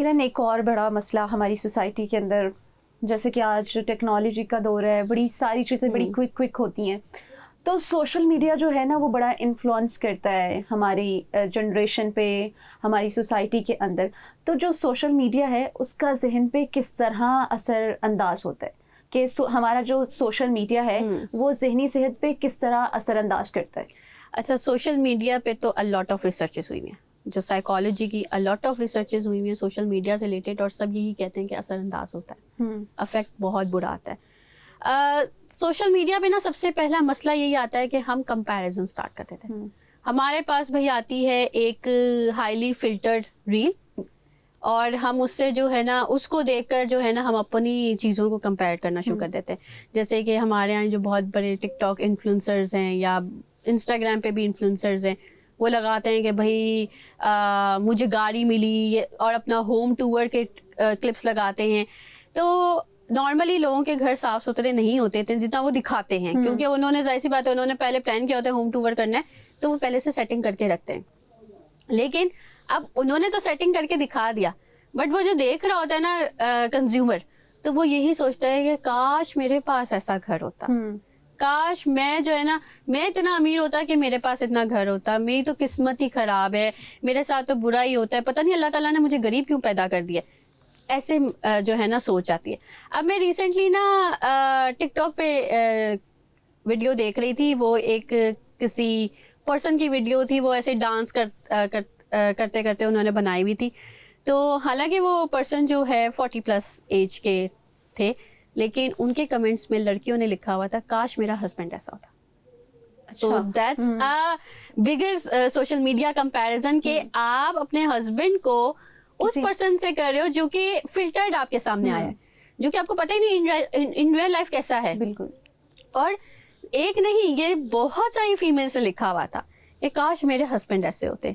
کرن ایک اور بڑا مسئلہ ہماری سوسائٹی کے اندر، جیسے کہ آج ٹیکنالوجی کا دور ہے، بڑی ساری چیزیں بڑی کوئک ہوتی ہیں، تو سوشل میڈیا جو ہے نا وہ بڑا انفلوئنس کرتا ہے ہماری جنریشن پہ، ہماری سوسائٹی کے اندر. تو جو سوشل میڈیا ہے اس کا ذہن پہ کس طرح اثر انداز ہوتا ہے کہ ہمارا جو سوشل میڈیا ہے وہ ذہنی صحت پہ کس طرح اثر انداز کرتا ہے؟ اچھا، سوشل میڈیا پہ تو a lot of researches ہوئی ہیں، جو سائیکالوجی کی a lot of researches ہوئی ہیں سوشل میڈیا سے ریلیٹڈ، اور سب یہی کہتے ہیں کہ اثر انداز ہوتا ہے، افیکٹ بہت برا آتا ہے. سوشل میڈیا پہ نا سب سے پہلا مسئلہ یہی آتا ہے کہ ہم کمپیریزن اسٹارٹ کرتے تھے. ہمارے پاس بھائی آتی ہے ایک ہائیلی فلٹرڈ ریل، اور ہم اس سے جو ہے نا اس کو دیکھ کر جو ہے نا ہم اپنی چیزوں کو کمپیئر کرنا شروع کر دیتے ہیں. جیسے کہ ہمارے یہاں جو بہت بڑے ٹک ٹاک انفلوئنسرز ہیں یا انسٹاگرام پہ بھی انفلوئنسرز ہیں، وہ لگاتے ہیں کہ بھائی مجھے گاڑی ملی، اور اپنا ہوم ٹور کے کلپس لگاتے ہیں. تو نارملی لوگوں کے گھر صاف ستھرے نہیں ہوتے تھے جتنا وہ دکھاتے ہیں، کیونکہ انہوں نے ظاہر سی بات ہے انہوں نے پہلے پلان کیا ہوتا ہے ہوم ٹور کرنا ہے، تو وہ پہلے سے سیٹنگ کر کے رکھتے ہیں. لیکن اب انہوں نے تو سیٹنگ کر کے دکھا دیا، بٹ وہ جو دیکھ رہا ہوتا ہے نا کنزیومر، تو وہ یہی سوچتا ہے کہ کاش میرے پاس ایسا گھر ہوتا، کاش میں جو ہے نا میں اتنا امیر ہوتا کہ میرے پاس اتنا گھر ہوتا، میری تو قسمت ہی خراب ہے، میرے ساتھ تو برا ہی ہوتا ہے، پتہ نہیں اللہ تعالیٰ نے مجھے غریب کیوں پیدا کر دیا. ایسے جو ہے نا سوچ آتی ہے. اب میں ریسنٹلی نا ٹک ٹاک پہ ویڈیو دیکھ رہی تھی، وہ ایک کسی پرسن کی ویڈیو تھی، وہ ایسے ڈانس کرتے کرتے انہوں نے بنائی ہوئی تھی. تو حالانکہ وہ پرسن جو ہے 40+ ایج کے تھے، لیکن ان کے کمنٹس میں لڑکیوں نے لکھا ہوا تھا کاش میرا ہسبینڈ ایسا ہوتا. So that's a bigger social media comparison کہ آپ اپنے ہسبینڈ کو اس پرسن سے کر رہے ہو جو کہ فلٹرڈ آپ کے سامنے آیا ہے، جو کہ آپ کو پتہ ہی نہیں ان ریئل لائف کیسا ہے. بالکل. اور ایک نہیں، یہ بہت ساری فیمیل سے لکھا ہوا تھا کہ کاش میرے ہسبینڈ ایسے ہوتے،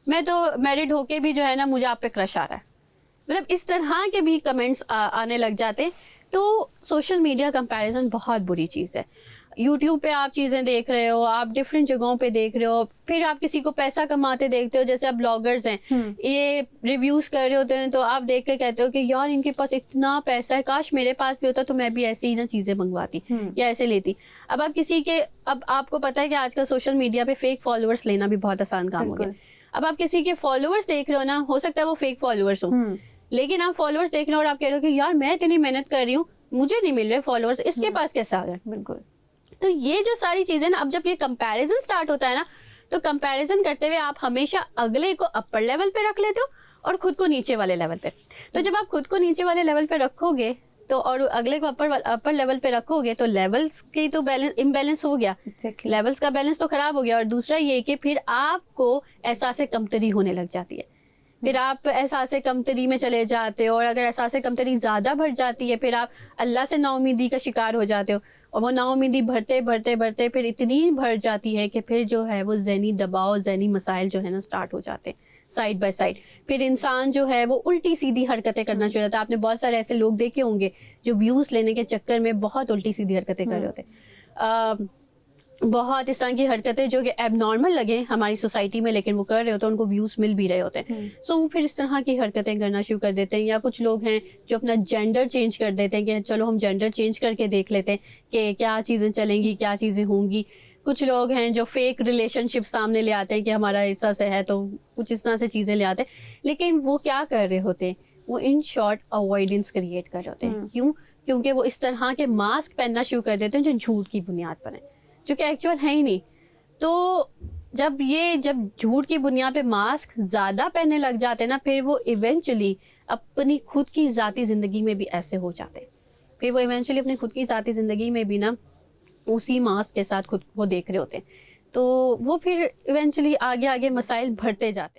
میں تو میرڈ ہو کے بھی جو ہے نا مجھے آپ پہ کرش آ رہا ہے. مطلب اس طرح کے بھی کمنٹس آنے لگ جاتے. تو سوشل میڈیا کمپیریزن بہت بری چیز ہے. یوٹیوب پہ آپ چیزیں دیکھ رہے ہو، آپ ڈفرینٹ جگہوں پہ دیکھ رہے ہو، پھر آپ کسی کو پیسہ کماتے دیکھتے ہو، جیسے آپ بلاگرز ہیں، یہ ریویوز کر رہے ہوتے ہیں، تو آپ دیکھ کے کہتے ہو کہ یار ان کے پاس اتنا پیسہ ہے، کاش میرے پاس بھی ہوتا تو میں بھی ایسے ہی نا چیزیں منگواتی یا ایسے لیتی. اب آپ کسی کے، اب آپ کو پتا ہے کہ آج کل سوشل میڈیا پہ فیک فالوورس لینا بھی بہت آسان کام ہو گیا. اب آپ کسی کے فالوورس دیکھ رہے ہو نا، ہو سکتا ہے وہ فیک فالوورس ہوں، لیکن آپ فالوورس دیکھ رہے ہو اور آپ کہہ رہے ہو کہ یار میں اتنی محنت کر رہی ہوں، مجھے نہیں مل رہے فالوورس، اس کے پاس کیسا آ گئے. بالکل. تو یہ جو ساری چیزیں نا، اب جب یہ کمپیریزن سٹارٹ ہوتا ہے نا، تو کمپیریزن کرتے ہوئے آپ ہمیشہ اگلے کو اپر لیول پہ رکھ لیتے ہو اور خود کو نیچے والے لیول پہ. تو جب آپ خود کو نیچے والے لیول پہ رکھو گے تو، اور اگلے کو اپر لیول پہ رکھو گے، تو لیولز کی تو امبیلنس ہو گیا، لیولز کا بیلنس تو خراب ہو گیا. اور دوسرا یہ کہ پھر آپ کو احساس کمتری ہونے لگ جاتی ہے، پھر آپ احساس کمتری میں چلے جاتے ہو، اور اگر احساس کمتری زیادہ بڑھ جاتی ہے پھر آپ اللہ سے نا امیدی کا شکار ہو جاتے ہو. اور وہ نا امیدی بڑھتے پھر اتنی بڑھ جاتی ہے کہ پھر جو ہے وہ ذہنی دباؤ، ذہنی مسائل جو ہے نا سٹارٹ ہو جاتے ہیں سائڈ بائی سائڈ. پھر انسان جو ہے وہ الٹی سیدھی حرکتیں کرنا شروع ہوتا ہے. آپ نے بہت سارے ایسے لوگ دیکھے ہوں گے جو ویوز لینے کے چکر میں بہت الٹی سیدھی حرکتیں کر رہے ہوتے ہیں، بہت اس طرح کی حرکتیں جو کہ ایب نارمل لگیں ہماری سوسائٹی میں، لیکن وہ کر رہے ہوتے ہیں، ان کو ویوز مل بھی رہے ہوتے ہیں. سو وہ پھر اس طرح کی حرکتیں کرنا شروع کر دیتے ہیں. یا کچھ لوگ ہیں جو اپنا جینڈر چینج کر دیتے ہیں کہ چلو ہم جینڈر چینج کر کے دیکھ لیتے ہیں کہ کیا چیزیں چلیں گی، کیا چیزیں ہوں گی. کچھ لوگ ہیں جو فیک ریلیشن شپ سامنے لے آتے ہیں کہ ہمارا ایسا سے ہے، تو کچھ اس طرح سے چیزیں لے آتے ہیں. لیکن وہ کیا کر رہے ہوتے ہیں؟ وہ ان شارٹ اوائڈنس کریٹ کر رہے ہوتے ہیں. کیوں؟ کیونکہ وہ اس طرح کے ماسک پہننا شروع کر دیتے ہیں جو جھوٹ کی بنیاد پر ہیں، جو کہ ایکچوئل ہے ہی نہیں. تو جب جھوٹ کی بنیاد پہ ماسک زیادہ پہننے لگ جاتے ہیں نا، پھر وہ ایونچولی اپنی خود کی ذاتی زندگی میں بھی ایسے ہو جاتے ہیں. پھر وہ ایونچولی اپنی خود کی ذاتی زندگی میں بھی نا اسی ماسک کے ساتھ خود کو دیکھ رہے ہوتے ہیں. تو وہ پھر ایونچولی آگے مسائل بڑھتے جاتے ہیں.